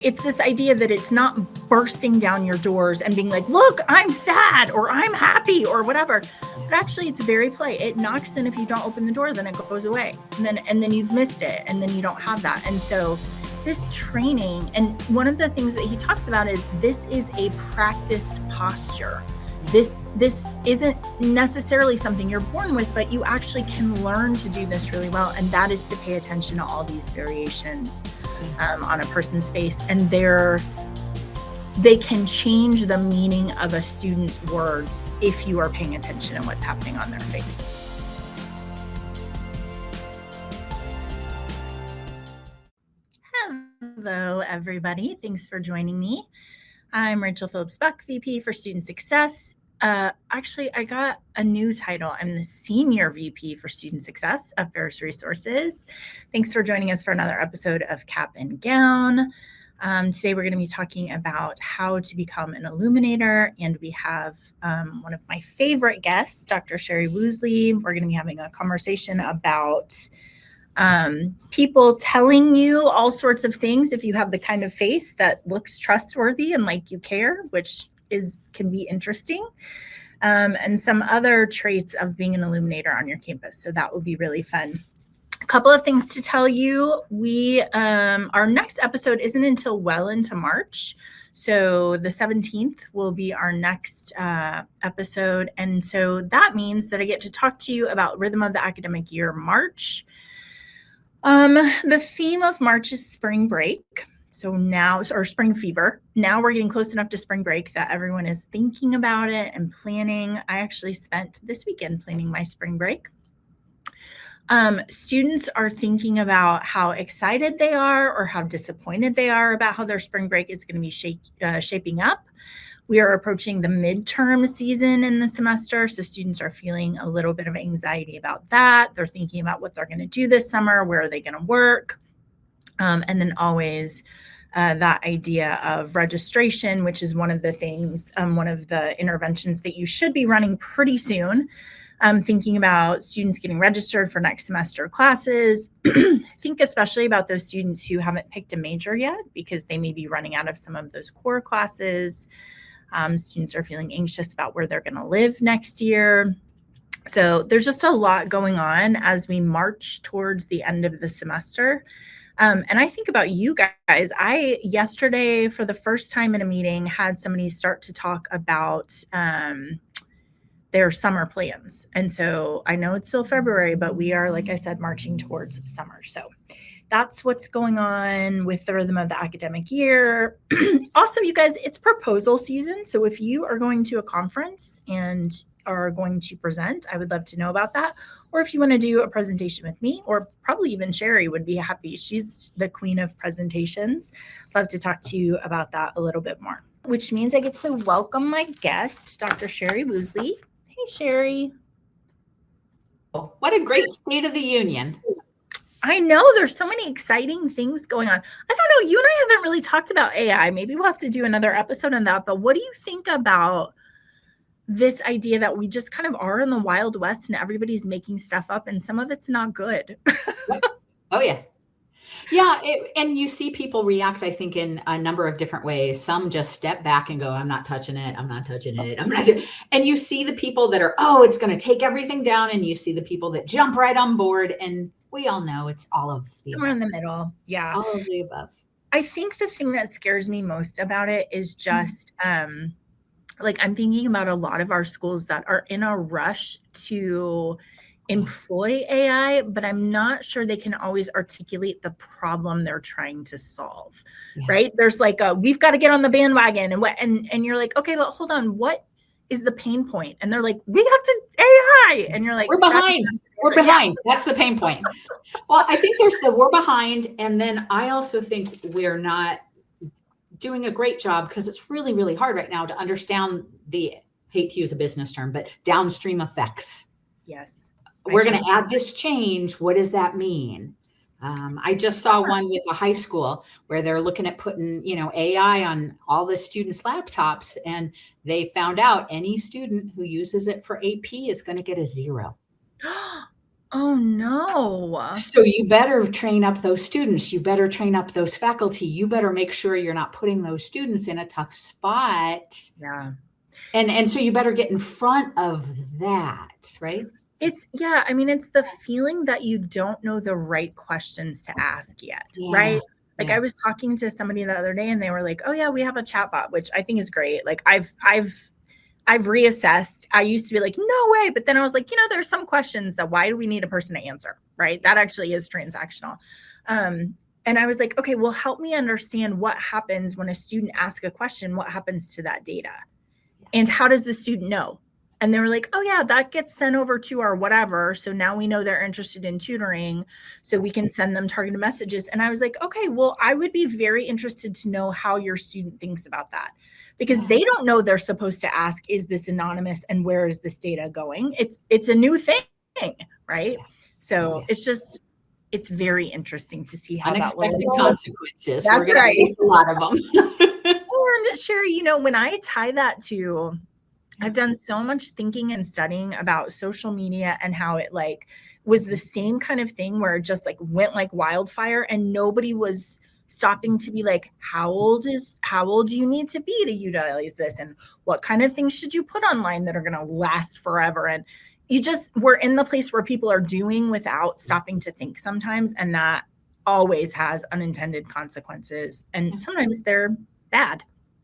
It's this idea that it's not bursting down your doors and being like, look, I'm sad or I'm happy or whatever. But actually it's very polite. It knocks, and if you don't open the door, then it goes away. And then you've missed it, and then you don't have that. And so this training, and one of the things that he talks about is this is a practiced posture. This isn't necessarily something you're born with, but you actually can learn to do this really well. And that is to pay attention to all these variations on a person's face. And they can change the meaning of a student's words if you are paying attention to what's happening on their face. Hello, everybody. Thanks for joining me. I'm Rachel Phillips-Buck, VP for Student Success. Actually, I got a new title. I'm the Senior VP for Student Success at Ferris Resources. Thanks for joining us for another episode of Cap and Gown. Today, we're going to be talking about how to become an Illuminator, and we have one of my favorite guests, Dr. Sherry Woosley. We're going to be having a conversation about people telling you all sorts of things if you have the kind of face that looks trustworthy and like you care, which can be interesting, and some other traits of being an Illuminator on your campus. So that will be really fun. A couple of things to tell you. Our next episode isn't until well into March. So the 17th will be our next episode. And so that means that I get to talk to you about Rhythm of the Academic Year, March. The theme of March is spring break. So now, or spring fever. Now we're getting close enough to spring break that everyone is thinking about it and planning. I actually spent this weekend planning my spring break. Students are thinking about how excited they are or how disappointed they are about how their spring break is going to be shaping up. We are approaching the midterm season in the semester, so students are feeling a little bit of anxiety about that. They're thinking about what they're going to do this summer, where are they going to work, and then always that idea of registration, which is one of the things, one of the interventions that you should be running pretty soon. Thinking about students getting registered for next semester classes. Think especially about those students who haven't picked a major yet because they may be running out of some of those core classes. Students are feeling anxious about where they're going to live next year. So there's just a lot going on as we march towards the end of the semester. And I think about you guys. I yesterday, for the first time in a meeting, had somebody start to talk about their summer plans. And so I know it's still February, but we are, like I said, marching towards summer. So that's what's going on with the Rhythm of the Academic Year. Also, you guys, it's proposal season. So if you are going to a conference and are going to present, I would love to know about that. Or if you want to do a presentation with me, or probably even Sherry would be happy. She's the queen of presentations. Love to talk to you about that a little bit more, which means I get to welcome my guest, Dr. Sherry Woosley. Hey, Sherry. What a great State of the Union. I know there's so many exciting things going on. I don't know, you and I haven't really talked about AI. Maybe we'll have to do another episode on that. But what do you think about this idea that we just kind of are in the Wild West and everybody's making stuff up and some of it's not good? Oh, yeah. Yeah. And you see people react, I think, in a number of different ways. Some just step back and go, I'm not touching it. I'm not touching it. I'm not. And you see the people that are, oh, it's going to take everything down. And you see the people that jump right on board. And we all know it's all of the above. We're in the middle. Yeah. All of the above. I think the thing that scares me most about it is just like I'm thinking about a lot of our schools that are in a rush to employ AI, but I'm not sure they can always articulate the problem they're trying to solve, right? There's like we've got to get on the bandwagon and you're like, okay, well, hold on. What is the pain point? And they're like, we have to AI. And you're like, we're behind. We're behind. Yeah. That's the pain point. Well, I think there's the we're behind. And then I also think we're not doing a great job because it's really, really hard right now to understand hate to use a business term, but downstream effects. Yes. We're going to add this change. What does that mean? I just saw one with a high school where they're looking at putting, AI on all the students' laptops, and they found out any student who uses it for AP is going to get a 0. Oh no. So you better train up those students. You better train up those faculty. You better make sure you're not putting those students in a tough spot. Yeah. And so you better get in front of that, right? Yeah, I mean, it's the feeling that you don't know the right questions to ask yet, Yeah. right? Like I Yeah. was talking to somebody the other day and they were like, "Oh yeah, we have a chatbot," which I think is great. Like I've reassessed. I used to be like, "No way," but then I was like, there's some questions that why do we need a person to answer, right? That actually is transactional. And I was like, "Okay, well, help me understand what happens when a student asks a question, what happens to that data? And how does the student know?" And they were like, "Oh yeah, that gets sent over to our whatever. So now we know they're interested in tutoring. So we can send them targeted messages." And I was like, "Okay, well, I would be very interested to know how your student thinks about that." Because Yeah. they don't know they're supposed to ask, is this anonymous and where is this data going? It's a new thing, right? Yeah. Oh, So yeah. it's very interesting to see how that will Unexpected evolve. consequences. We're That's going to right. face a lot of them. And Sherry, when I tie that to I've done so much thinking and studying about social media and how it like was the same kind of thing where it just like went like wildfire and nobody was stopping to be like, how old do you need to be to utilize this? And what kind of things should you put online that are going to last forever? And we're in the place where people are doing without stopping to think sometimes. And that always has unintended consequences. And sometimes they're bad.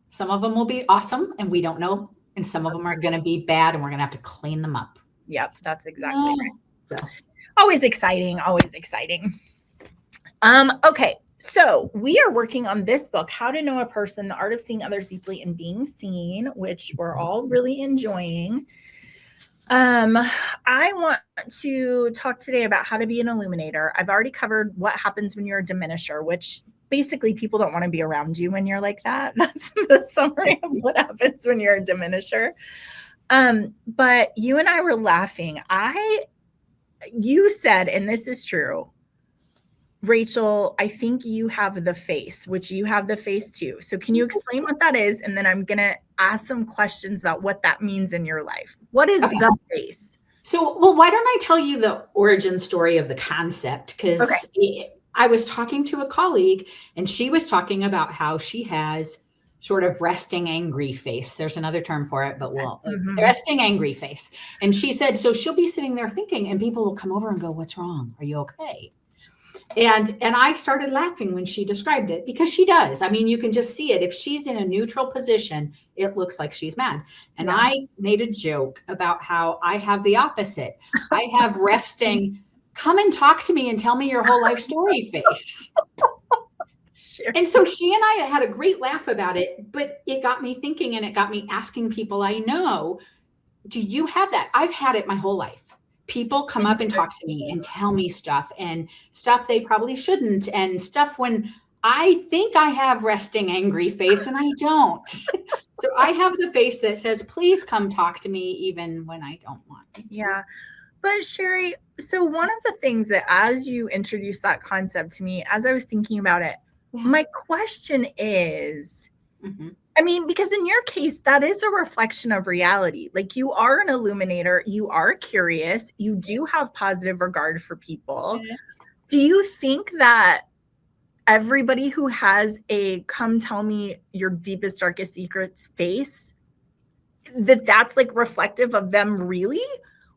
Some of them will be awesome and we don't know. And some of them are going to be bad and we're going to have to clean them up. Yep, that's exactly right. So. Always exciting, always exciting. Okay, so we are working on this book, How to Know a Person, The Art of Seeing Others Deeply and Being Seen, which we're all really enjoying. I want to talk today about how to be an illuminator. I've already covered what happens when you're a diminisher, which basically people don't want to be around you when you're like that. That's the summary of what happens when you're a diminisher. But you and I were laughing. You said, and this is true, Rachel, I think you have the face, which you have the face too. So can you explain what that is? And then I'm going to ask some questions about what that means in your life. What is the face? So, well, why don't I tell you the origin story of the concept? Because I was talking to a colleague and she was talking about how she has sort of resting angry face. There's another term for it, but resting angry face. And she said, so she'll be sitting there thinking and people will come over and go, "What's wrong? Are you okay?" And I started laughing when she described it because she does. I mean, you can just see it. If she's in a neutral position, it looks like she's mad. And I made a joke about how I have the opposite. I have resting, come and talk to me and tell me your whole life story face. Sure. And so she and I had a great laugh about it, but it got me thinking and it got me asking people I know, do you have that? I've had it my whole life. People come up and talk to me and tell me stuff and stuff they probably shouldn't and stuff when I think I have resting angry face and I don't. So I have the face that says, please come talk to me even when I don't want to. Yeah. But Sherry, so one of the things that as you introduced that concept to me, as I was thinking about it, my question is, I mean, because in your case, that is a reflection of reality. Like you are an illuminator, you are curious, you do have positive regard for people. Yes. Do you think that everybody who has a come tell me your deepest, darkest secrets face, that's like reflective of them really?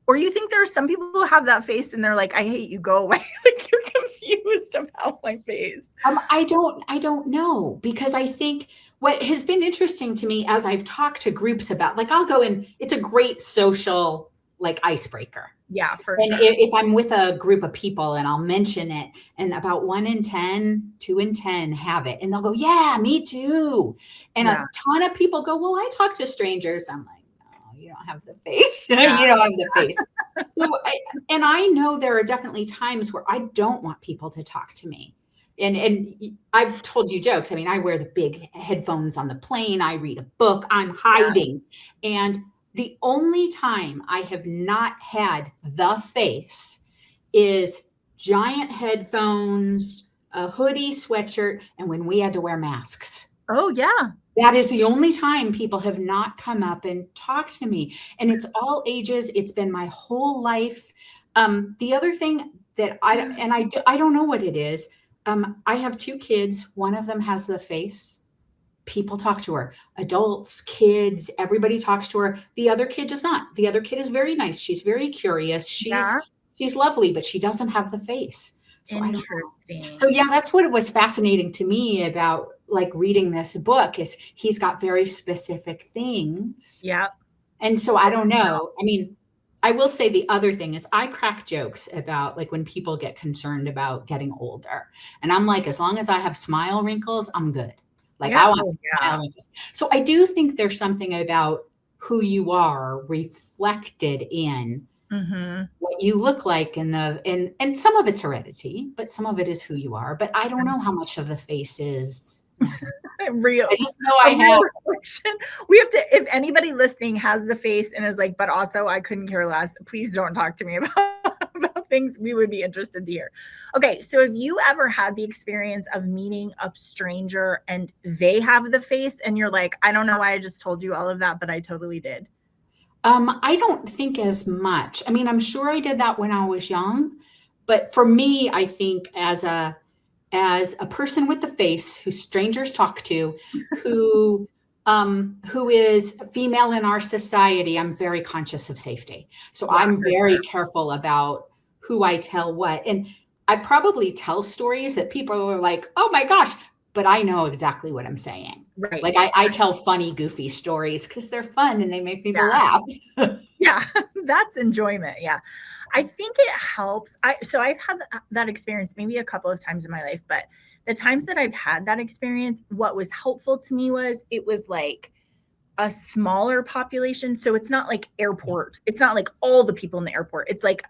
Or you think there are some people who have that face and they're like, I hate you, go away. Like you're confused about my face. I don't know, because I think what has been interesting to me as I've talked to groups about, like I'll go in, it's a great social like icebreaker. Yeah, for sure. And if I'm with a group of people and I'll mention it and about 1 in 10, 2 in 10 have it and they'll go, yeah, me too. And a ton of people go, well, I talk to strangers. I'm like, you don't have the face. You don't have the face. So I know there are definitely times where I don't want people to talk to me. And I've told you jokes. I mean, I wear the big headphones on the plane. I read a book. I'm hiding. Yeah. And the only time I have not had the face is giant headphones, a hoodie, sweatshirt, and when we had to wear masks. Oh, yeah. That is the only time people have not come up and talked to me. And it's all ages. It's been my whole life. The other thing that I don't know what it is. I have 2 kids. One of them has the face. People talk to her. Adults, kids, everybody talks to her. The other kid does not. The other kid is very nice. She's very curious. Yeah. She's lovely, but she doesn't have the face. So I don't know. So Interesting. yeah, that's what was fascinating to me about like reading this book is he's got very specific things. Yep. And so I don't know. I mean, I will say the other thing is I crack jokes about like when people get concerned about getting older. And I'm like, as long as I have smile wrinkles, I'm good. Like Yeah. I want Oh, yeah. smile wrinkles. So I do think there's something about who you are reflected in Mm-hmm. what you look like in and some of it's heredity, but some of it is who you are. But I don't know how much of the face is matter. Real, I just know a I real have. reflection. We have to, if anybody listening has the face and is like, but also I couldn't care less, please don't talk to me about things we would be interested to hear. Okay, so have you ever had the experience of meeting a stranger and they have the face and you're like, I don't know why I just told you all of that, but I totally did. I don't think as much. I mean, I'm sure I did that when I was young, but for me, I think as a person with the face who strangers talk to, who is female in our society, I'm very conscious of safety. So Yeah, I'm for very sure. careful about who I tell what. And I probably tell stories that people are like, oh my gosh, but I know exactly what I'm saying. Right. Like I tell funny, goofy stories because they're fun and they make people Yeah. laugh. Yeah. That's enjoyment. Yeah. I think it helps. So I've had that experience maybe a couple of times in my life, but the times that I've had that experience, what was helpful to me was it was like a smaller population. So it's not like airport. It's not like all the people in the airport. It's like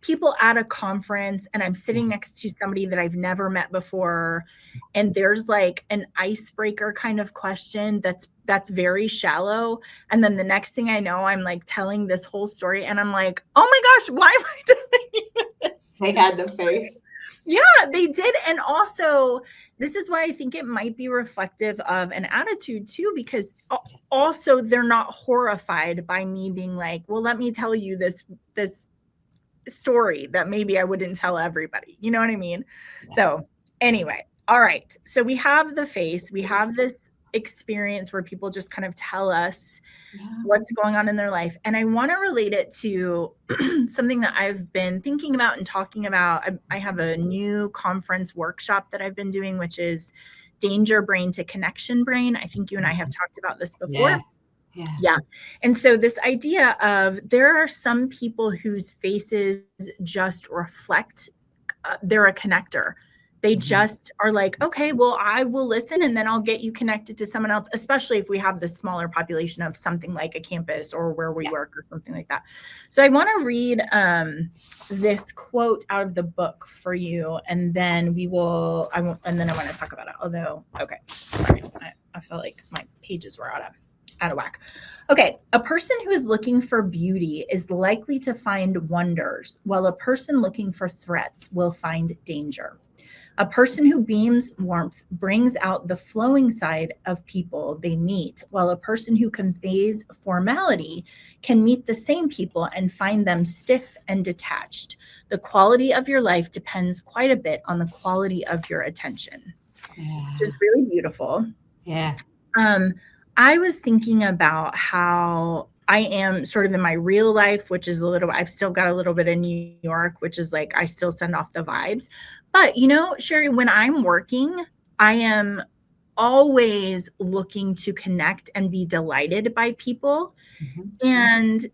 people at a conference and I'm sitting next to somebody that I've never met before and there's like an icebreaker kind of question that's very shallow and then the next thing I know I'm like telling this whole story and I'm like, "Oh my gosh, why am I telling you this?" They had the face. Yeah, they did. And also, this is why I think it might be reflective of an attitude too, because also they're not horrified by me being like, well, let me tell you this story that maybe I wouldn't tell everybody. You know what I mean? Yeah. So anyway, all right. So we have the face, we have this experience where people just kind of tell us what's going on in their life. And I want to relate it to something that I've been thinking about and talking about. I have a new conference workshop that I've been doing, which is Danger Brain to Connection Brain. I think you and I have talked about this before. Yeah. Yeah. And so this idea of there are some people whose faces just reflect they're a connector. They just are like, okay, well, I will listen and then I'll get you connected to someone else, especially if we have this smaller population of something like a campus or where we work or something like that. So I want to read this quote out of the book for you, and then and then I want to talk about it. Although, okay, sorry, I feel like my pages were out of whack. Okay, a person who is looking for beauty is likely to find wonders, while a person looking for threats will find danger. A person who beams warmth brings out the flowing side of people they meet, while a person who conveys formality can meet the same people and find them stiff and detached. The quality of your life depends quite a bit on the quality of your attention. Just really beautiful. Yeah. I was thinking about how I am sort of in my real life, which is I've still got a little bit of New York, which is like, I still send off the vibes. But, Sherry, when I'm working, I am always looking to connect and be delighted by people. And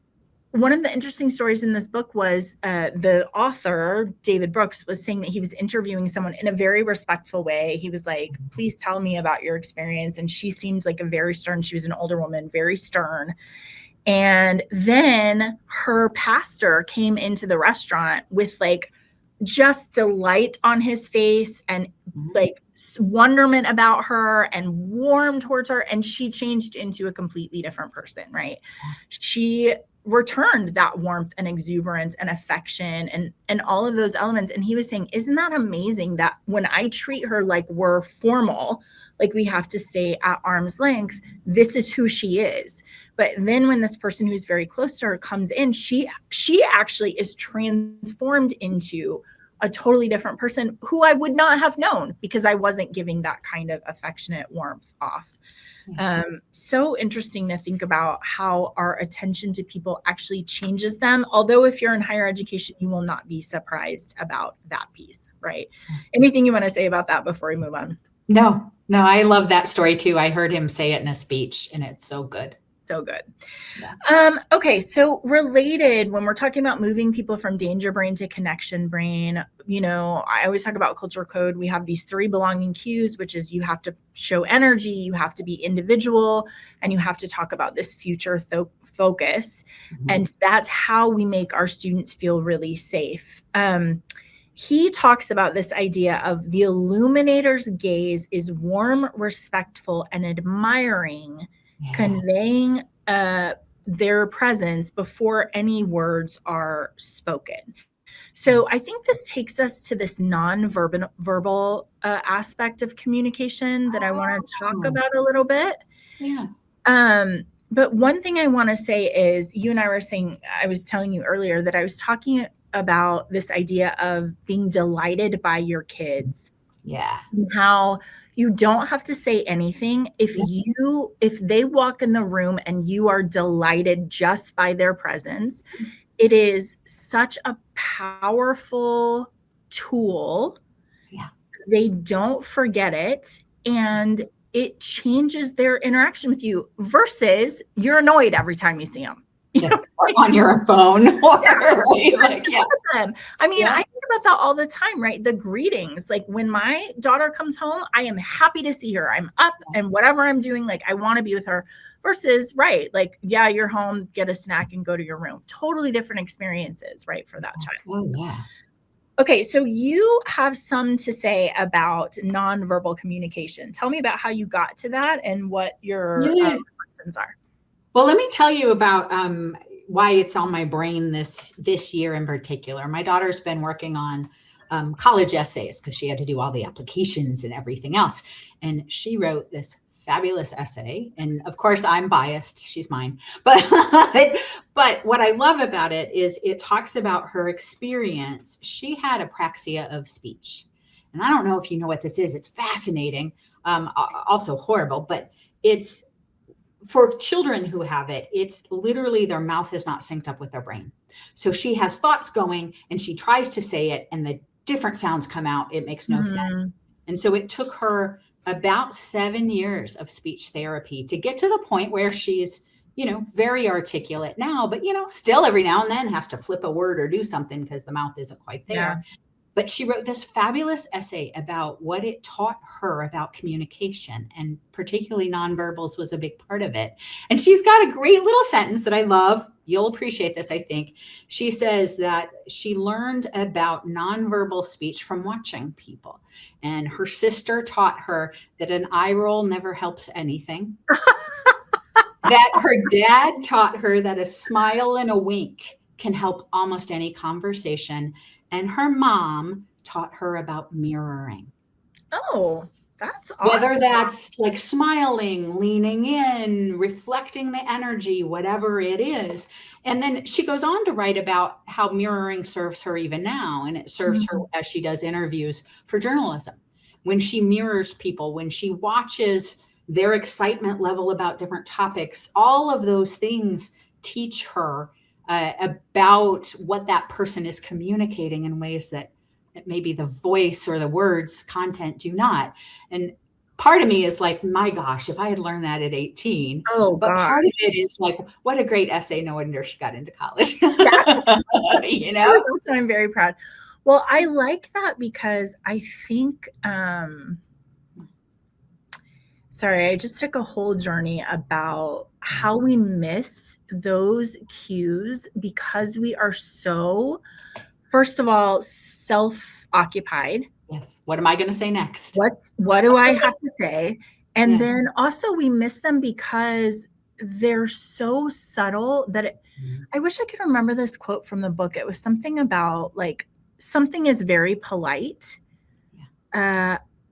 one of the interesting stories in this book was the author, David Brooks, was saying that he was interviewing someone in a very respectful way. He was like, please tell me about your experience. And she seemed like she was an older woman, very stern. And then her pastor came into the restaurant with like just delight on his face and like wonderment about her and warm towards her. And she changed into a completely different person, right? She returned that warmth and exuberance and affection and all of those elements. And he was saying, isn't that amazing that when I treat her like we're formal, Like we have to stay at arm's length. This is who she is. But then when this person who's very close to her comes in, she actually is transformed into a totally different person who I would not have known because I wasn't giving that kind of affectionate warmth off. So interesting to think about how our attention to people actually changes them. Although if you're in higher education, you will not be surprised about that piece, right? Anything you want to say about that before we move on? No, I love that story too. I heard him say it in a speech and it's so good. So good. Yeah. Okay. So related, when we're talking about moving people from danger brain to connection brain, I always talk about culture code. We have these 3 belonging cues, which is you have to show energy, you have to be individual, and you have to talk about this future focus. Mm-hmm. And that's how we make our students feel really safe. He talks about this idea of the illuminator's gaze is warm, respectful, and admiring, conveying their presence before any words are spoken. So I think this takes us to this nonverbal aspect of communication that I want to talk about a little bit. Yeah. But one thing I want to say is, you and I were saying, I was telling you earlier that I was talking about this idea of being delighted by your kids. Yeah. How you don't have to say anything. If they walk in the room and you are delighted just by their presence, it is such a powerful tool. Yeah. They don't forget it, and it changes their interaction with you versus you're annoyed every time you see them. Or on your phone. Right? Like, yeah. I mean, I think about that all the time, right? The greetings. Like when my daughter comes home, I am happy to see her. I'm up and whatever I'm doing, like I want to be with her versus, right? Like, yeah, you're home, get a snack and go to your room. Totally different experiences, right? For that child. Oh, yeah. Okay, so you have some to say about nonverbal communication. Tell me about how you got to that and what your reflections are. Well, let me tell you about why it's on my brain this year in particular. My daughter's been working on college essays because she had to do all the applications and everything else. And she wrote this fabulous essay. And of course, I'm biased. She's mine. But what I love about it is it talks about her experience. She had apraxia of speech. And I don't know if you know what this is. It's fascinating, also horrible, but it's for children who have it, it's literally their mouth is not synced up with their brain. So she has thoughts going and she tries to say it and the different sounds come out. It makes no sense. And so it took her about 7 years of speech therapy to get to the point where she's, very articulate now, but, still every now and then has to flip a word or do something because the mouth isn't quite there. Yeah. But she wrote this fabulous essay about what it taught her about communication, and particularly nonverbals was a big part of it. And she's got a great little sentence that I love. You'll appreciate this, I think. She says that she learned about nonverbal speech from watching people. And her sister taught her that an eye roll never helps anything. That her dad taught her that a smile and a wink can help almost any conversation. And her mom taught her about mirroring. Oh, that's awesome. Whether that's like smiling, leaning in, reflecting the energy, whatever it is. And then she goes on to write about how mirroring serves her even now. And it serves her as she does interviews for journalism. When she mirrors people, when she watches their excitement level about different topics, all of those things teach her about what that person is communicating in ways that maybe the voice or the words content do not. And part of me is like, my gosh, if I had learned that at 18, but part of it is like, what a great essay. No wonder she got into college. So I'm very proud. Well, I like that because I think, sorry, I just took a whole journey about how we miss those cues because we are so, first of all, self-occupied. Yes. What am I going to say next? What do I have to say? And then also we miss them because they're so subtle that I wish I could remember this quote from the book. It was something about like, something is very polite.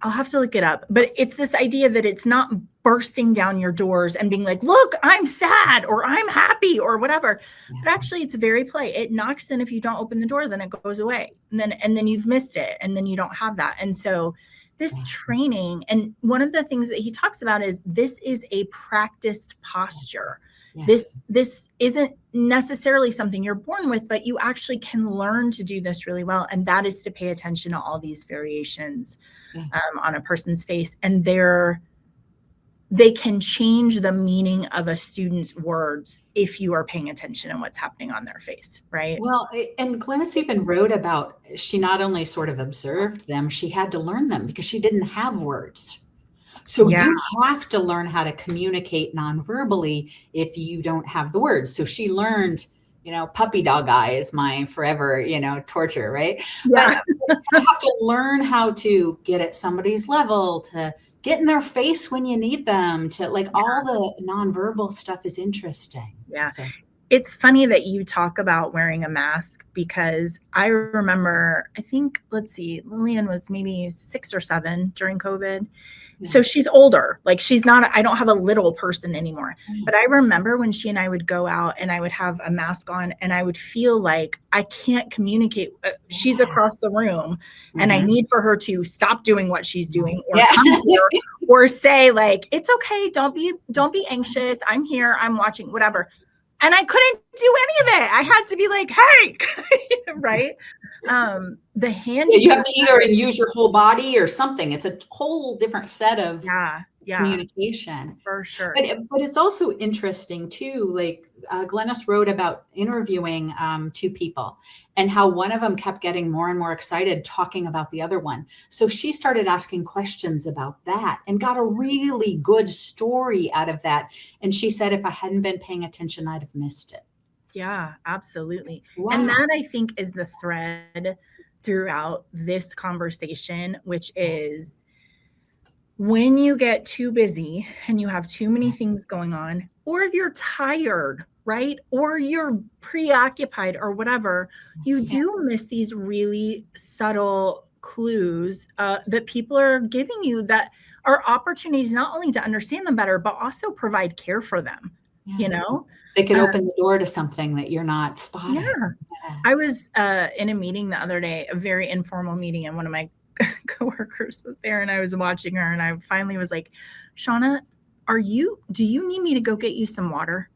I'll have to look it up, but it's this idea that it's not bursting down your doors and being like, look, I'm sad or I'm happy or whatever. Yeah. But actually it's very polite. It knocks in. If you don't open the door, then it goes away. And then you've missed it. And then you don't have that. And so this training, and one of the things that he talks about is this is a practiced posture. Yes. This isn't necessarily something you're born with, but you actually can learn to do this really well. And that is to pay attention to all these variations on a person's face. And they can change the meaning of a student's words if you are paying attention to what's happening on their face, right? Well, and Glennis even wrote about, she not only sort of observed them, she had to learn them because she didn't have words. So you have to learn how to communicate non-verbally if you don't have the words. So she learned, puppy dog eye is my forever, torture, right? Yeah. But you have to learn how to get at somebody's level, to get in their face when you need them, to all the non-verbal stuff is interesting. Yeah. So. It's funny that you talk about wearing a mask because I remember, I think, let's see, Lillian was maybe 6 or 7 during COVID. So she's older. She's not, I don't have a little person anymore. But I remember when she and I would go out and I would have a mask on and I would feel like I can't communicate. She's across the room and I need for her to stop doing what she's doing or come here or say it's okay. Don't be anxious. I'm here. I'm watching, whatever. And I couldn't do any of it. I had to be like, hey, right? The hand. Yeah, you have to either use your whole body or something. It's a whole different set of communication. For sure. But it's also interesting too, Glennis wrote about interviewing 2 people and how one of them kept getting more and more excited talking about the other one. So she started asking questions about that and got a really good story out of that. And she said, if I hadn't been paying attention, I'd have missed it. Yeah, absolutely. Wow. And that I think is the thread throughout this conversation, which is when you get too busy and you have too many things going on, or you're tired, right? Or you're preoccupied or whatever, you do miss these really subtle clues that people are giving you that are opportunities not only to understand them better, but also provide care for them, They can open the door to something that you're not spotting. Yeah. I was in a meeting the other day, a very informal meeting, and one of my coworkers was there and I was watching her and I finally was like, Shauna, do you need me to go get you some water?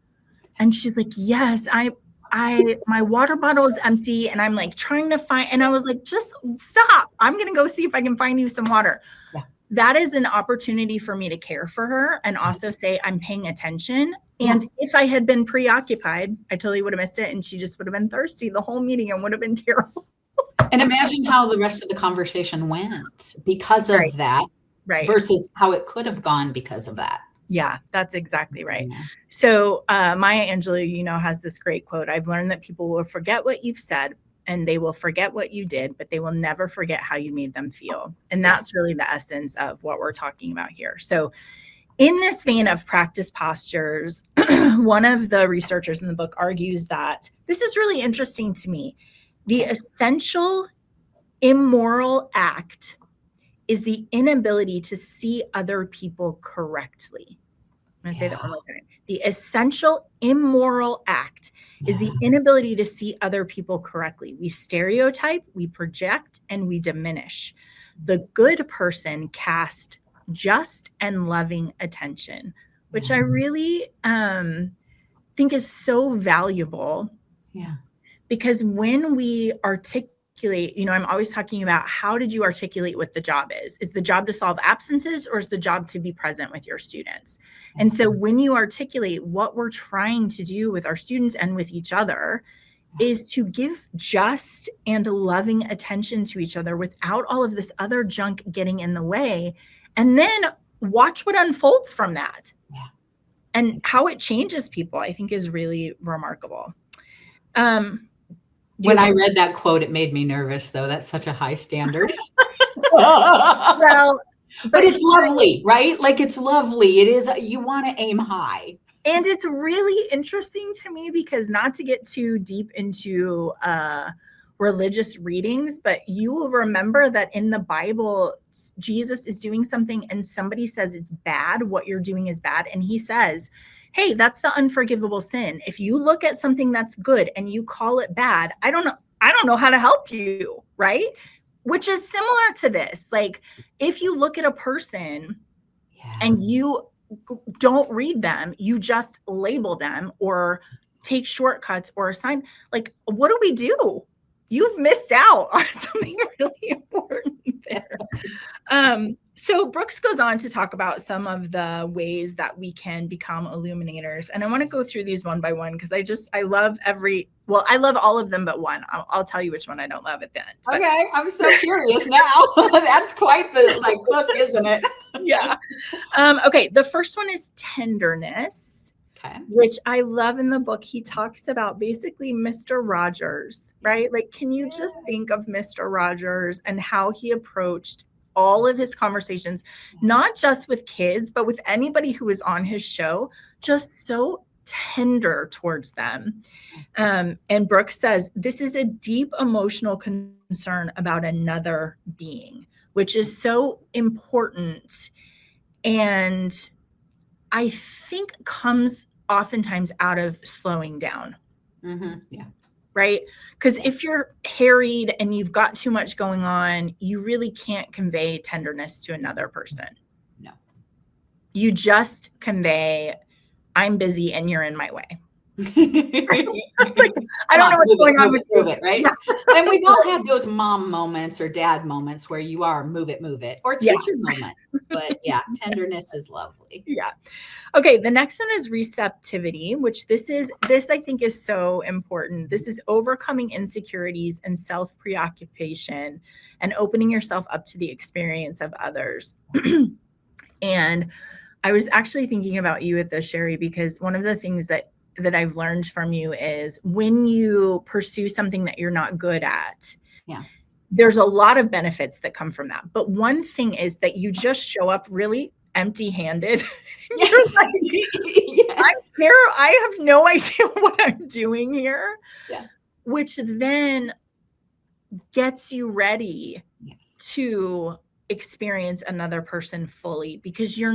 And she's like, yes, my water bottle is empty and I'm trying to find, and I was like, just stop. I'm going to go see if I can find you some water. Yeah. That is an opportunity for me to care for her and also say I'm paying attention. And if I had been preoccupied, I totally would have missed it. And she just would have been thirsty the whole meeting and would have been terrible. And imagine how the rest of the conversation went because of that versus how it could have gone because of that. Yeah, that's exactly right. Yeah. So Maya Angelou, has this great quote. I've learned that people will forget what you've said and they will forget what you did, but they will never forget how you made them feel. And that's really the essence of what we're talking about here. So in this vein of practice postures, one of the researchers in the book argues that this is really interesting to me. The essential immoral act is the inability to see other people correctly. I'm going to say that one more time. The essential immoral act is the inability to see other people correctly. We stereotype, we project, and we diminish. The good person casts just and loving attention, which I really think is so valuable. Yeah. Because when we articulate, I'm always talking about how did you articulate what the job is? Is the job to solve absences or is the job to be present with your students? And so when you articulate what we're trying to do with our students and with each other is to give just and loving attention to each other without all of this other junk getting in the way. And then watch what unfolds from that. Yeah. And how it changes people, I think is really remarkable. When I read that quote, it made me nervous, though. That's such a high standard. Well, but it's lovely, right? It's lovely. It is. You want to aim high. And it's really interesting to me because not to get too deep into religious readings, but you will remember that in the Bible, Jesus is doing something and somebody says it's bad, what you're doing is bad. And he says, hey, that's the unforgivable sin. If you look at something that's good and you call it bad, I don't know how to help you, right? Which is similar to this. Like, if you look at a person and you don't read them, you just label them or take shortcuts or assign, like, what do? You've missed out on something really important there. So Brooks goes on to talk about some of the ways that we can become illuminators. And I want to go through these one by one because I love I love all of them but one. I'll tell you which one I don't love at the end. Okay, I'm so curious now. That's quite the hook, isn't it? Yeah. Okay, the first one is tenderness. Okay. Which I love in the book. He talks about basically Mr. Rogers, right? Like, can you just think of Mr. Rogers and how he approached all of his conversations, not just with kids, but with anybody who was on his show, just so tender towards them. And Brooks says, this is a deep emotional concern about another being, which is so important. And I think comes oftentimes out of slowing down. Mm-hmm. Yeah. Right? Because if you're harried and you've got too much going on, you really can't convey tenderness to another person. No. You just convey, I'm busy and you're in my way. Like, I don't know what's going on with you. Move it, right? Yeah. And we've all had those mom moments or dad moments where you are move it, or teacher moment. But yeah, tenderness is lovely. Yeah. Okay, the next one is receptivity, which this I think is so important. This is overcoming insecurities and self-preoccupation and opening yourself up to the experience of others. And I was actually thinking about you at this, Sherry, because one of the things that I've learned from you is when you pursue something that you're not good at, there's a lot of benefits that come from that. But one thing is that you just show up really empty-handed. Yes. Like, yes. I'm here. I have no idea what I'm doing here. Yeah. Which then gets you ready to experience another person fully, because you're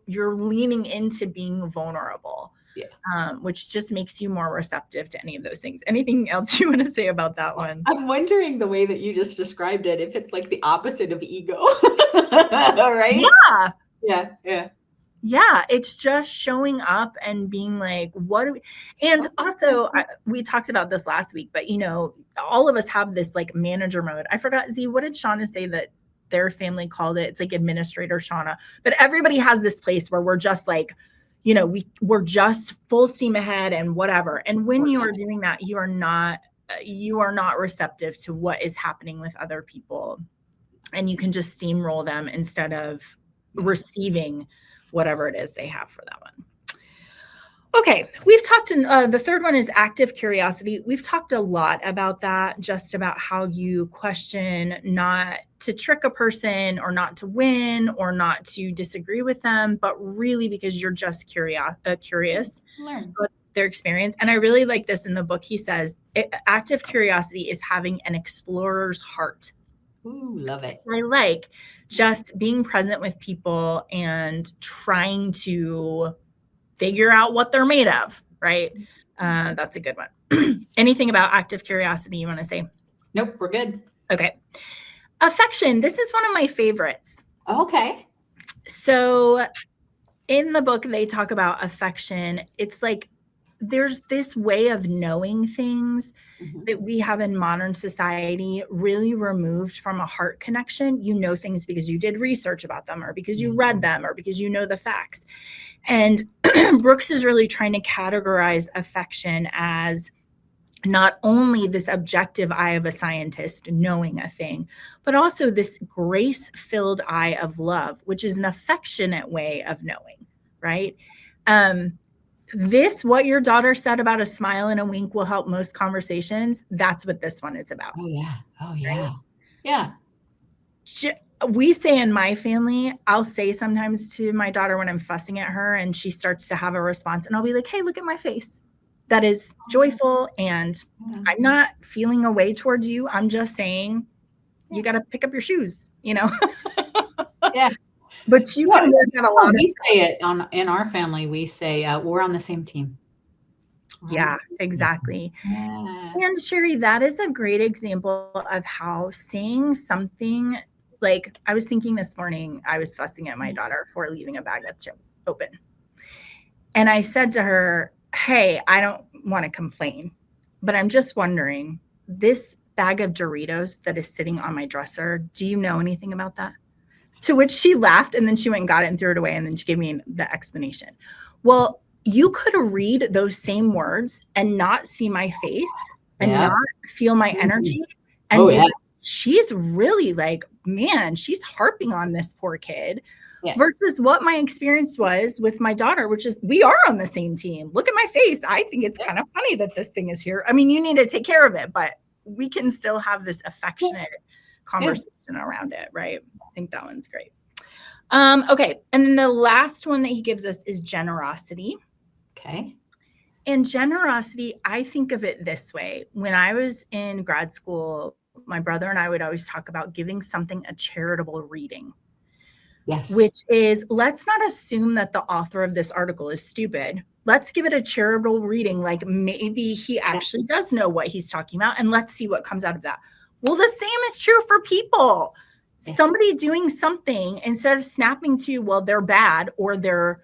leaning into being vulnerable. Yeah. Which just makes you more receptive to any of those things. Anything else you want to say about that one? I'm wondering the way that you just described it, if it's like the opposite of ego. Right? Yeah. Yeah. Yeah. Yeah. It's just showing up and being like, what do we, and also we talked about this last week, but all of us have this like manager mode. I forgot, Z, what did Shauna say that their family called it? It's like Administrator Shauna, but everybody has this place where we're just like, we're just full steam ahead and whatever. And when you are doing that, you are not receptive to what is happening with other people, and you can just steamroll them instead of receiving whatever it is they have for that one. Okay, we've talked the third one is active curiosity. We've talked a lot about that, just about how you question not to trick a person or not to win or not to disagree with them, but really because you're just curious about their experience. And I really like this in the book. He says, active curiosity is having an explorer's heart. Ooh, love it. I like just being present with people and trying to figure out what they're made of, right? That's a good one. Anything about active curiosity you want to say? Nope, we're good. Okay. Affection. This is one of my favorites. Okay. So in the book, they talk about affection. It's like there's this way of knowing things that we have in modern society, really removed from a heart connection. You know things because you did research about them, or because you read them, or because you know the facts. And Brooks is really trying to categorize affection as not only this objective eye of a scientist knowing a thing, but also this grace-filled eye of love, which is an affectionate way of knowing, right? What your daughter said about a smile and a wink will help most conversations. That's what this one is about. Oh, yeah. Oh, yeah. Right? Yeah. We say in my family, I'll say sometimes to my daughter when I'm fussing at her and she starts to have a response, and I'll be like, hey, look at my face. that is joyful. And I'm not feeling a way towards you. I'm just saying you got to pick up your shoes, Yeah. But you can work out a lot. We say it in our family. We say we're on the same team. Yeah, exactly. Yeah. And Sherry, that is a great example of how saying something, like I was thinking this morning, I was fussing at my daughter for leaving a bag of chips open. And I said to her, hey, I don't want to complain, but I'm just wondering, this bag of Doritos that is sitting on my dresser, do you know anything about that? To which she laughed, and then she went and got it and threw it away. And then she gave me the explanation. Well, you could read those same words and not see my face and not feel my energy. And she's really like, man, she's harping on this poor kid. Yeah. Versus what my experience was with my daughter, which is we are on the same team. Look at my face. I think it's kind of funny that this thing is here. I mean, you need to take care of it, but we can still have this affectionate conversation around it, right? I think that one's great. Okay. And then the last one that he gives us is generosity. Okay. And generosity, I think of it this way. When I was in grad school, my brother and I would always talk about giving something a charitable reading. Yes. Which is, let's not assume that the author of this article is stupid. Let's give it a charitable reading. Like maybe he actually does know what he's talking about, and let's see what comes out of that. Well, the same is true for people. Yes. Somebody doing something, instead of snapping to, well, they're bad or they're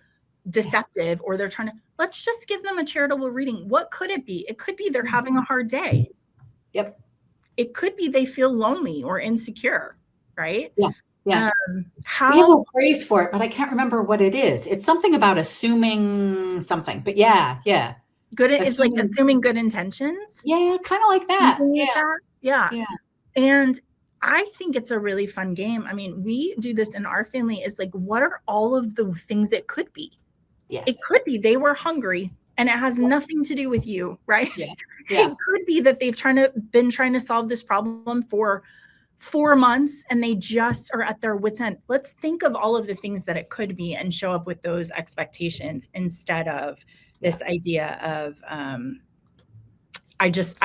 deceptive or they're trying to, let's just give them a charitable reading. What could it be? It could be they're having a hard day. Yep. It could be they feel lonely or insecure, right? Yeah. Yeah. We have a phrase for it, but I can't remember what it is. It's something about assuming something, but yeah. Good. It's like assuming good intentions. Yeah. Kind of like that. Yeah. And I think it's a really fun game. I mean, we do this in our family is like, what are all of the things it could be? Yes. It could be they were hungry and it has nothing to do with you, right? Yeah. It could be that they've been trying to solve this problem for 4 months and they just are at their wits' end. Let's think of all of the things that it could be and show up with those expectations instead of this idea of, I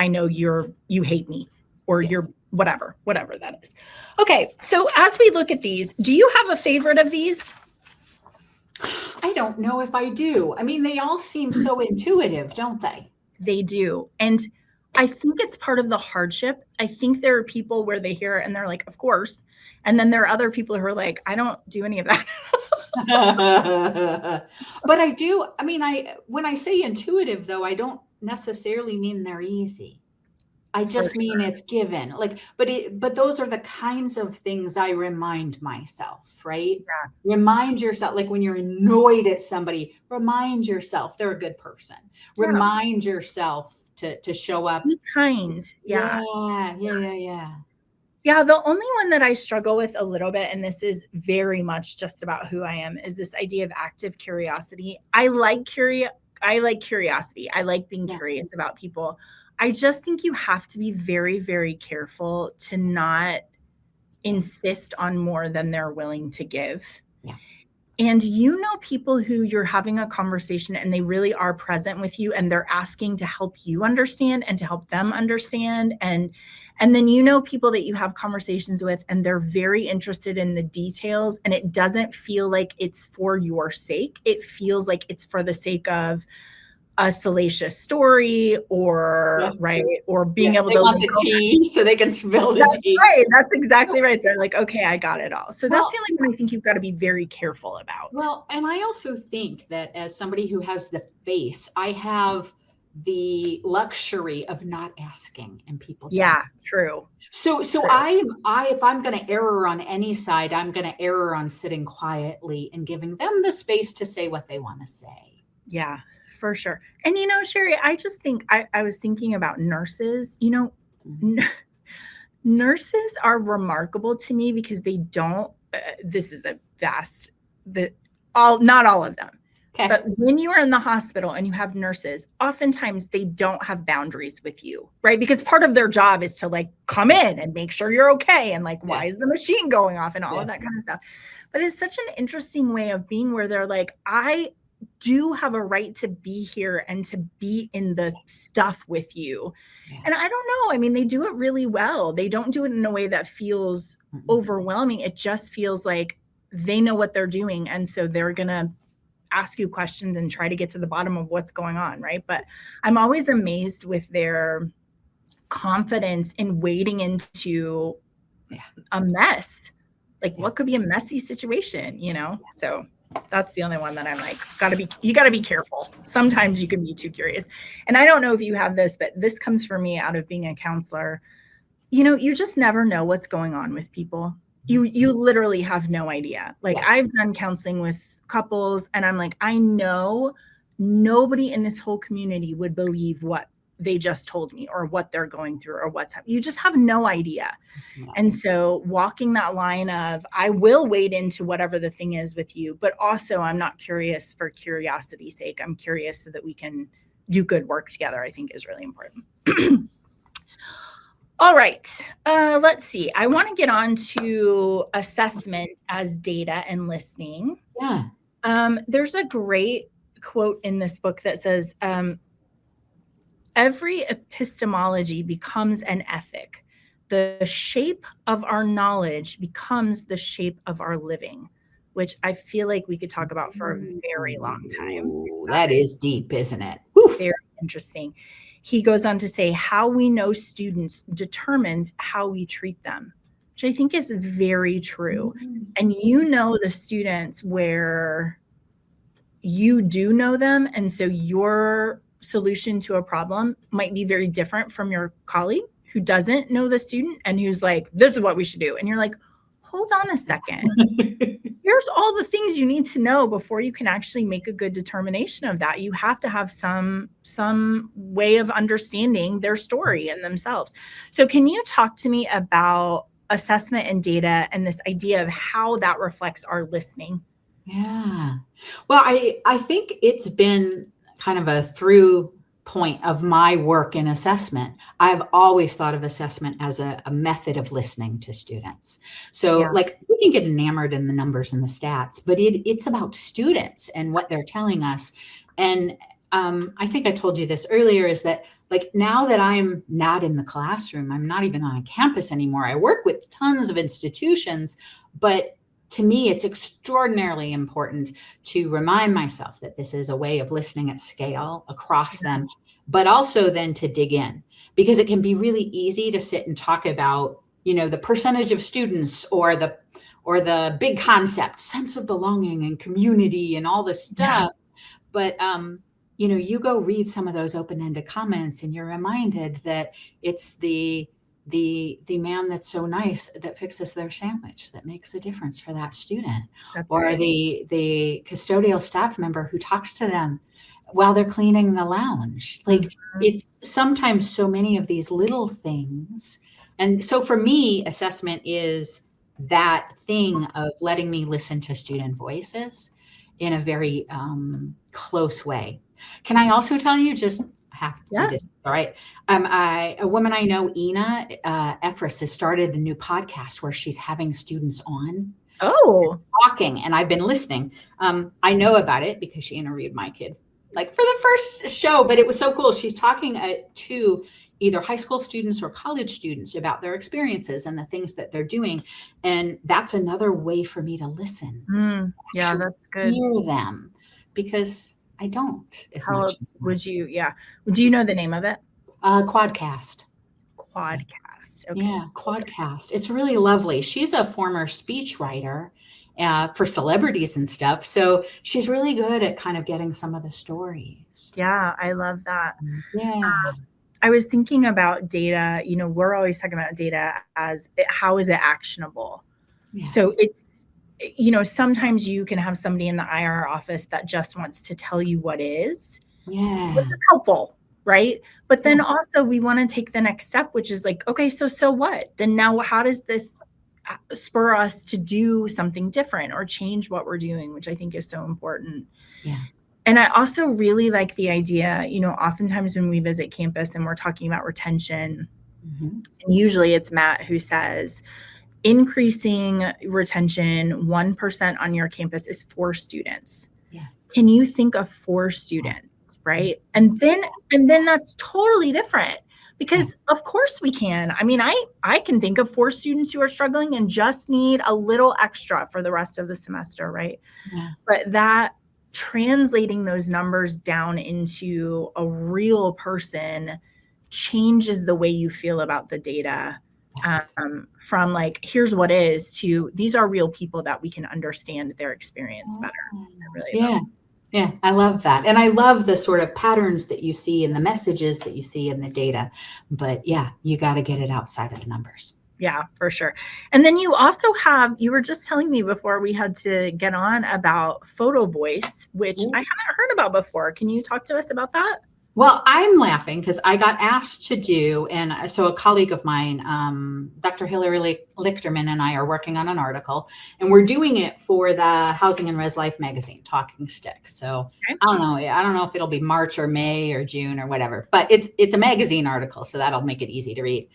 know you hate me or you're whatever that is. Okay. So as we look at these, do you have a favorite of these? I don't know if I do. I mean, they all seem so intuitive, don't they? They do. And I think it's part of the hardship. I think there are people where they hear it and they're like, of course. And then there are other people who are like, I don't do any of that. But I do. I mean, when I say intuitive, though, I don't necessarily mean they're easy. I just mean it's given. Like, but those are the kinds of things I remind myself, right? Yeah. Remind yourself, like when you're annoyed at somebody, remind yourself they're a good person. Yeah. Remind yourself to show up. Be kind. Yeah. Yeah, the only one that I struggle with a little bit, and this is very much just about who I am, is this idea of active curiosity. I like curiosity. I like being curious about people. I just think you have to be very, very careful to not insist on more than they're willing to give. Yeah. And people who you're having a conversation and they really are present with you and they're asking to help you understand and to help them understand. And then people that you have conversations with and they're very interested in the details and it doesn't feel like it's for your sake. It feels like it's for the sake of a salacious story or or being able to want the tea so they can spill the tea. Right. That's exactly right. They're like, okay, I got it all. So that's the only one I think you've got to be very careful about. Well, and I also think that as somebody who has the face, I have the luxury of not asking and people. True. So true. If I'm going to err on any side, I'm going to err on sitting quietly and giving them the space to say what they want to say. Yeah. For sure. And, Sherry, I just think I was thinking about nurses, nurses are remarkable to me because they don't, this is not all of them, but when you are in the hospital and you have nurses, oftentimes they don't have boundaries with you, right? Because part of their job is to come in and make sure you're okay. And why is the machine going off and all of that kind of stuff. But it's such an interesting way of being where they're like, I do have a right to be here and to be in the stuff with you. Yeah. And I don't know. I mean, they do it really well. They don't do it in a way that feels overwhelming. It just feels like they know what they're doing. And so they're going to ask you questions and try to get to the bottom of what's going on. Right. But I'm always amazed with their confidence in wading into a mess. Like what could be a messy situation, you know? So that's the only one that I'm like, you gotta be careful. Sometimes you can be too curious. And I don't know if you have this, but this comes for me out of being a counselor. You know, you just never know what's going on with people. You literally have no idea. Like I've done counseling with couples and I'm like, I know nobody in this whole community would believe what they just told me or what they're going through or what's happening. You just have no idea. And so walking that line of, I will wade into whatever the thing is with you, but also I'm not curious for curiosity's sake. I'm curious so that we can do good work together, I think is really important. All right, let's see. I want to get on to assessment as data and listening. Yeah. There's a great quote in this book that says, every epistemology becomes an ethic. The shape of our knowledge becomes the shape of our living, which I feel like we could talk about for a very long time. Ooh, that is deep, isn't it? Very interesting. He goes on to say, how we know students determines how we treat them, which I think is very true. And you know the students where you do know them, and so your solution to a problem might be very different from your colleague who doesn't know the student and who's like, this is what we should do. And you're like, hold on a second. Here's all the things you need to know before you can actually make a good determination of that. You have to have some way of understanding their story and themselves. So can you talk to me about assessment and data and this idea of how that reflects our listening? Yeah. Well, I think it's been kind of a through point of my work in assessment. I've always thought of assessment as a method of listening to students. So like we can get enamored in the numbers and the stats, but it's about students and what they're telling us. And I think I told you this earlier is that like now that I'm not in the classroom, I'm not even on a campus anymore. I work with tons of institutions, but to me, it's extraordinarily important to remind myself that this is a way of listening at scale across them, but also then to dig in, because it can be really easy to sit and talk about, you know, the percentage of students or the big concept, sense of belonging and community and all this stuff. But, you know, you go read some of those open-ended comments and you're reminded that it's the man that's so nice that fixes their sandwich that makes a difference for that student. That's or right. the custodial staff member who talks to them while they're cleaning the lounge. Like it's sometimes so many of these little things. And so for me, assessment is that thing of letting me listen to student voices in a very close way. Can I also tell you, just have to do this, all right? A woman I know, Ina Efris, has started a new podcast where she's having students on. Talking, and I've been listening. I know about it because she interviewed my kid like for the first show, but it was so cool. She's talking to either high school students or college students about their experiences and the things that they're doing. And that's another way for me to listen. Yeah, that's good. Hear them, because I don't as How much. else would you, do you know the name of it? Quadcast. Quadcast. Okay. Yeah, Quadcast. It's really lovely. She's a former speechwriter for celebrities and stuff. So she's really good at kind of getting some of the stories. Yeah, I love that. Yeah. I was thinking about data. You know, we're always talking about data as how is it actionable? Yes. So it's, you know, sometimes you can have somebody in the IR office that just wants to tell you what is. Yeah. Which is helpful, right? But then also we want to take the next step, which is like, okay, so what? Then now how does this spur us to do something different or change what we're doing, which I think is so important. Yeah. And I also really like the idea, you know, oftentimes when we visit campus and we're talking about retention, and usually it's Matt who says, increasing retention 1% on your campus is 4 students. Yes. Can you think of 4 students, right? And then that's totally different because of course we can. I mean, I can think of 4 students who are struggling and just need a little extra for the rest of the semester, right? Yeah. But that translating those numbers down into a real person changes the way you feel about the data. Yes. From like, here's what is to these are real people that we can understand their experience better. I really love Yeah. Yeah, I love that. And I love the sort of patterns that you see in the messages that you see in the data. But yeah, you got to get it outside of the numbers. Yeah, for sure. And then you also have, you were just telling me before we had to get on about photo voice, which I haven't heard about before. Can you talk to us about that? Well, I'm laughing because I got asked to do, and so a colleague of mine, Dr. Hillary Lichterman, and I are working on an article, and we're doing it for the Housing and Res Life magazine, Talking Sticks. So Okay. I don't know if it'll be March or May or June or whatever, but it's a magazine article, so that'll make it easy to read.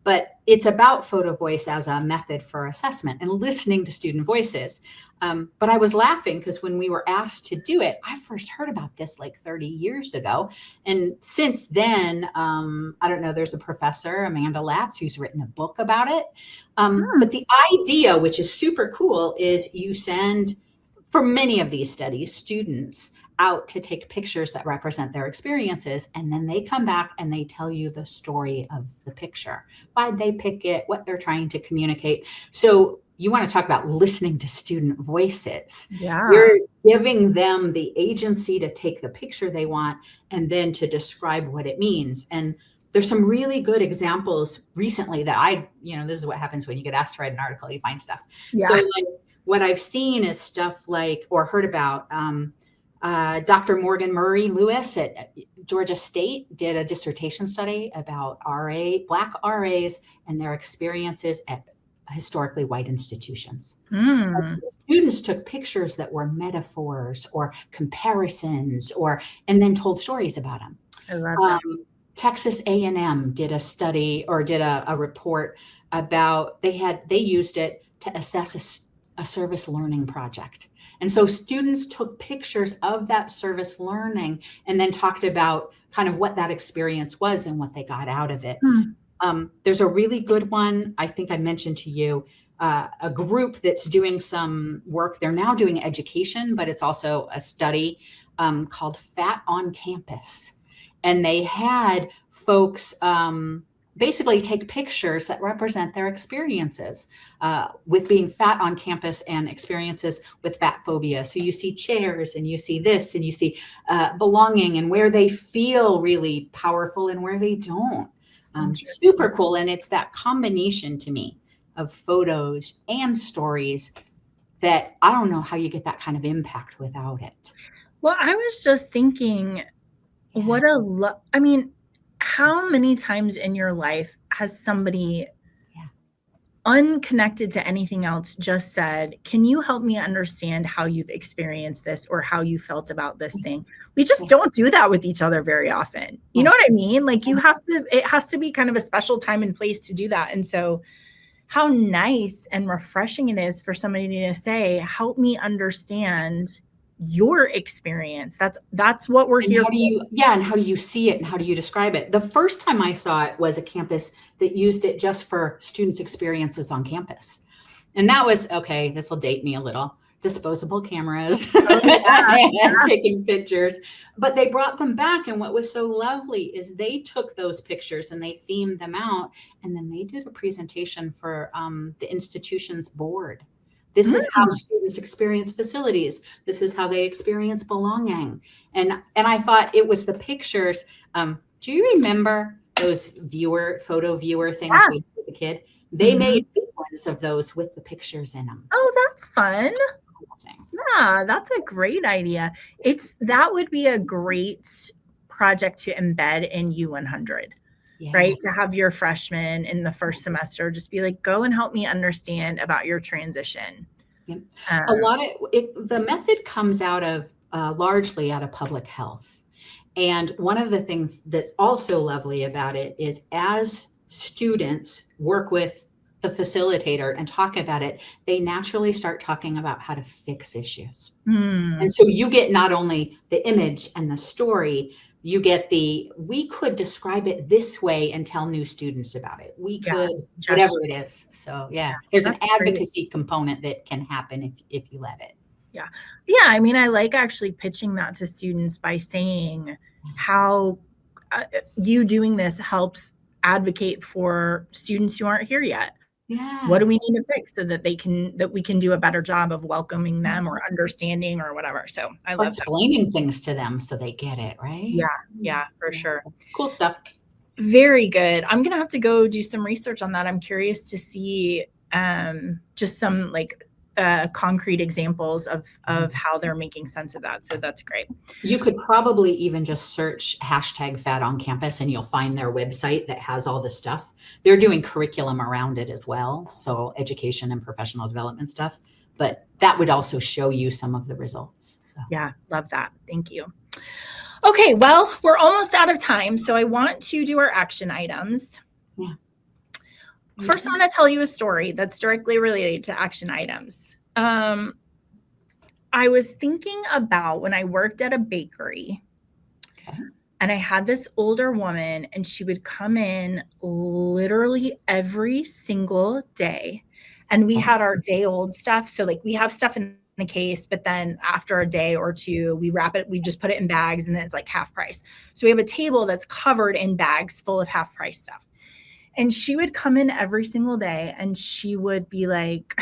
But it's about photo voice as a method for assessment and listening to student voices. But I was laughing because when we were asked to do it, I first heard about this like 30 years ago. And since then, I don't know, there's a professor, Amanda Latz, who's written a book about it. But the idea, which is super cool, is you send, for many of these studies, students out to take pictures that represent their experiences. And then they come back and they tell you the story of the picture. Why'd they pick it? What they're trying to communicate. So you want to talk about listening to student voices. Yeah. You're giving them the agency to take the picture they want and then to describe what it means. And there's some really good examples recently that this is what happens when you get asked to write an article, you find stuff. Yeah. So like what I've seen is stuff like, or heard about, Dr. Morgan Murray Lewis at Georgia State did a dissertation study about Black RAs and their experiences at historically white institutions. Students took pictures that were metaphors or comparisons and then told stories about them. I love that. Texas A&M did a study or did a report about, they used it to assess a service learning project. And so students took pictures of that service learning and then talked about kind of what that experience was and what they got out of it. There's a really good one, I think I mentioned to you, a group that's doing some work. They're now doing education, but it's also a study called Fat on Campus. And they had folks basically take pictures that represent their experiences with being fat on campus and experiences with fat phobia. So you see chairs and you see this and you see belonging and where they feel really powerful and where they don't. Super cool. And it's that combination to me of photos and stories that I don't know how you get that kind of impact without it. Well, I was just thinking, I mean, how many times in your life has somebody unconnected to anything else just said, can you help me understand how you've experienced this or how you felt about this thing? We just don't do that with each other very often. You know what I mean? Like it has to be kind of a special time and place to do that. And so how nice and refreshing it is for somebody to say, help me understand your experience. That's what we're here for. And how do you see it and how do you describe it? The first time I saw it was a campus that used it just for students' experiences on campus. And that was, okay, this will date me a little, disposable cameras, taking pictures, but they brought them back. And what was so lovely is they took those pictures and they themed them out. And then they did a presentation for the institution's board. This is how students experience facilities. This is how they experience belonging. And I thought it was the pictures. Do you remember those photo viewer things we did as a kid? They made big ones of those with the pictures in them. Oh, that's fun. Yeah, that's a great idea. That would be a great project to embed in U100. Right? To have your freshmen in the first semester just be like, go and help me understand about your transition. The method comes out of largely out of public health. And one of the things that's also lovely about it is as students work with the facilitator and talk about it, they naturally start talking about how to fix issues. And so you get not only the image and the story, you get we could describe it this way and tell new students about it. We could, whatever it is. So there's an advocacy component that can happen if you let it. Yeah. Yeah. I mean, I like actually pitching that to students by saying how you doing this helps advocate for students who aren't here yet. Yeah. What do we need to fix so that we can do a better job of welcoming them or understanding or whatever. So I love explaining things to them so they get it, right? Yeah. Yeah, for sure. Cool stuff. Very good. I'm going to have to go do some research on that. I'm curious to see just some like concrete examples of how they're making sense of that. So that's great. You could probably even just search #Fat on Campus and you'll find their website that has all the stuff. They're doing curriculum around it as well. So education and professional development stuff, but that would also show you some of the results. So. Yeah, love that. Thank you. Okay, well, we're almost out of time. So I want to do our action items. Yeah. First, I'm going to tell you a story that's directly related to action items. I was thinking about when I worked at a bakery, and I had this older woman, and she would come in literally every single day. And we had our day old stuff. So like we have stuff in the case, but then after a day or two, we wrap it, we just put it in bags, and then it's like half price. So we have a table that's covered in bags full of half price stuff. And she would come in every single day and she would be like,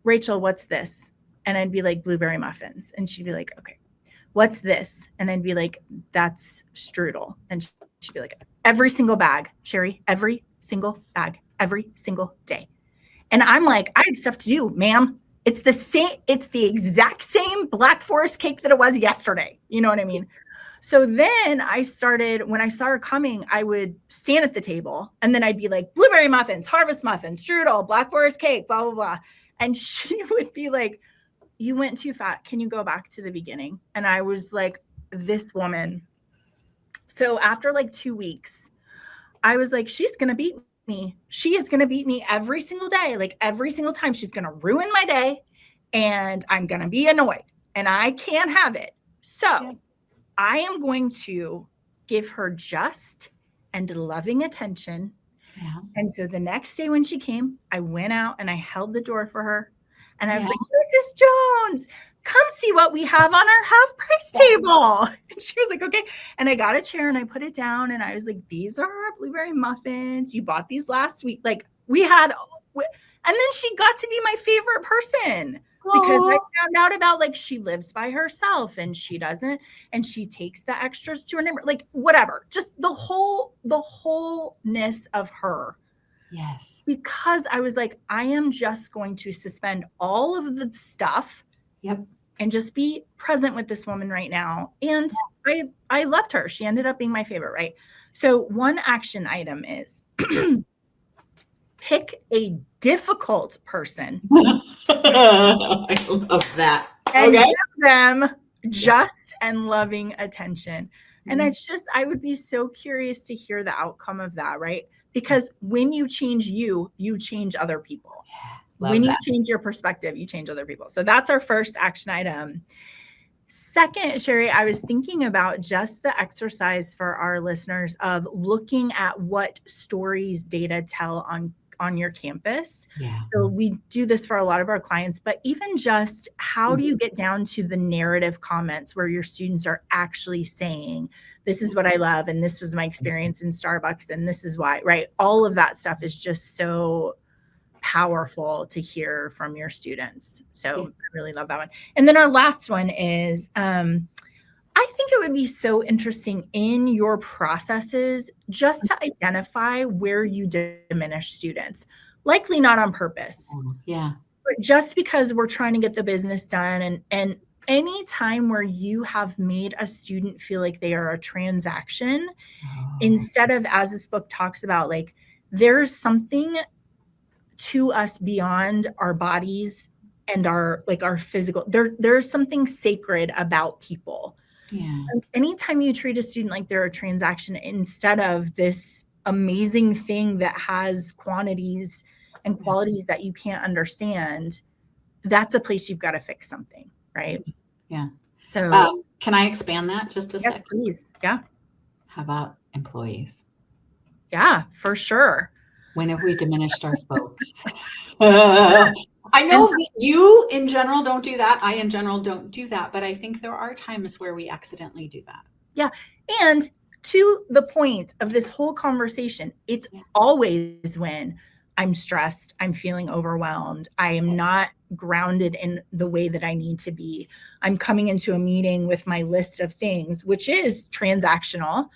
Rachel, what's this? And I'd be like, blueberry muffins. And she'd be like, okay, what's this? And I'd be like, that's strudel. And she'd be like, every single bag, Sherry, every single bag, every single day. And I'm like, I have stuff to do, ma'am. It's the exact same Black Forest cake that it was yesterday. You know what I mean? So then when I saw her coming, I would stand at the table and then I'd be like, blueberry muffins, harvest muffins, strudel, Black Forest cake, blah, blah, blah. And she would be like, you went too fat. Can you go back to the beginning? And I was like, this woman. So after like 2 weeks, I was like, she's going to beat me. She is going to beat me every single day. Like every single time she's going to ruin my day and I'm going to be annoyed and I can't have it. So I am going to give her just and loving attention. Yeah. And so the next day when she came, I went out and I held the door for her. And I was like, Mrs. Jones, come see what we have on our half price table. And she was like, okay. And I got a chair and I put it down and I was like, these are our blueberry muffins. You bought these last week. Like and then she got to be my favorite person. Because I found out about like she lives by herself and she doesn't, and she takes the extras to her neighbor, like whatever, just the wholeness of her. Yes. Because I was like, I am just going to suspend all of the stuff. Yep. And just be present with this woman right now. And I loved her. She ended up being my favorite, right? So one action item is pick a difficult person. I love that. And give them just and loving attention. And it's just, I would be so curious to hear the outcome of that, right? Because when you change you change other people. When you change your perspective, you change other people. So that's our first action item. Second, Sherry, I was thinking about just the exercise for our listeners of looking at what stories data tell on your campus. Yeah. So we do this for a lot of our clients, but even just how do you get down to the narrative comments where your students are actually saying, this is what I love, and this was my experience in Starbucks, and this is why, right? All of that stuff is just so powerful to hear from your students. So I really love that one. And then our last one is, I think it would be so interesting in your processes just to identify where you diminish students, likely not on purpose. Yeah. But just because we're trying to get the business done, and any time where you have made a student feel like they are a transaction, instead of, as this book talks about, like there's something to us beyond our bodies and our physical, there's something sacred about people. Yeah. And anytime you treat a student like they're a transaction instead of this amazing thing that has quantities and qualities that you can't understand, that's a place you've got to fix something, right? Yeah. So can I expand that just a yes, second? please. Yeah. How about employees? Yeah, for sure. When have we diminished our folks? I know that you in general don't do that. I in general don't do that, but I think there are times where we accidentally do that. Yeah. And to the point of this whole conversation, it's always when I'm stressed, I'm feeling overwhelmed, I am not grounded in the way that I need to be. I'm coming into a meeting with my list of things, which is transactional,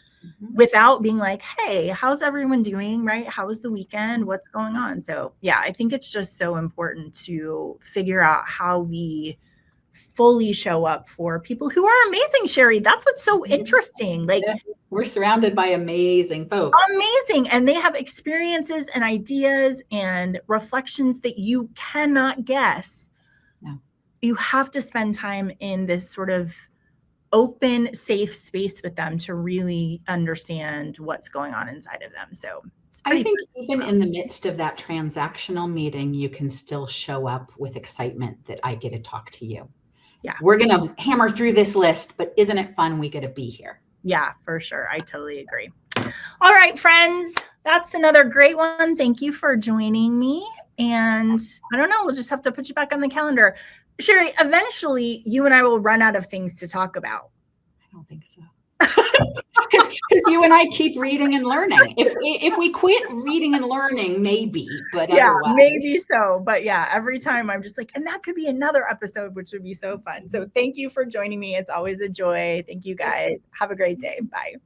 without being like, hey, how's everyone doing? Right? How was the weekend? What's going on? So yeah, I think it's just so important to figure out how we fully show up for people who are amazing, Sherry. That's what's so interesting. Like, we're surrounded by amazing folks. Amazing. And they have experiences and ideas and reflections that you cannot guess. No. You have to spend time in this sort of open, safe space with them to really understand what's going on inside of them. So I think even in the midst of that transactional meeting, you can still show up with excitement that I get to talk to you. Yeah. We're going to hammer through this list, but isn't it fun? We get to be here. Yeah, for sure. I totally agree. All right, friends, that's another great one. Thank you for joining me. And I don't know, we'll just have to put you back on the calendar. Sherry, eventually you and I will run out of things to talk about. I don't think so. Because you and I keep reading and learning. If we quit reading and learning, maybe, but yeah, otherwise. Maybe so. But yeah, every time I'm just like, and that could be another episode, which would be so fun. So thank you for joining me. It's always a joy. Thank you guys. Have a great day. Bye.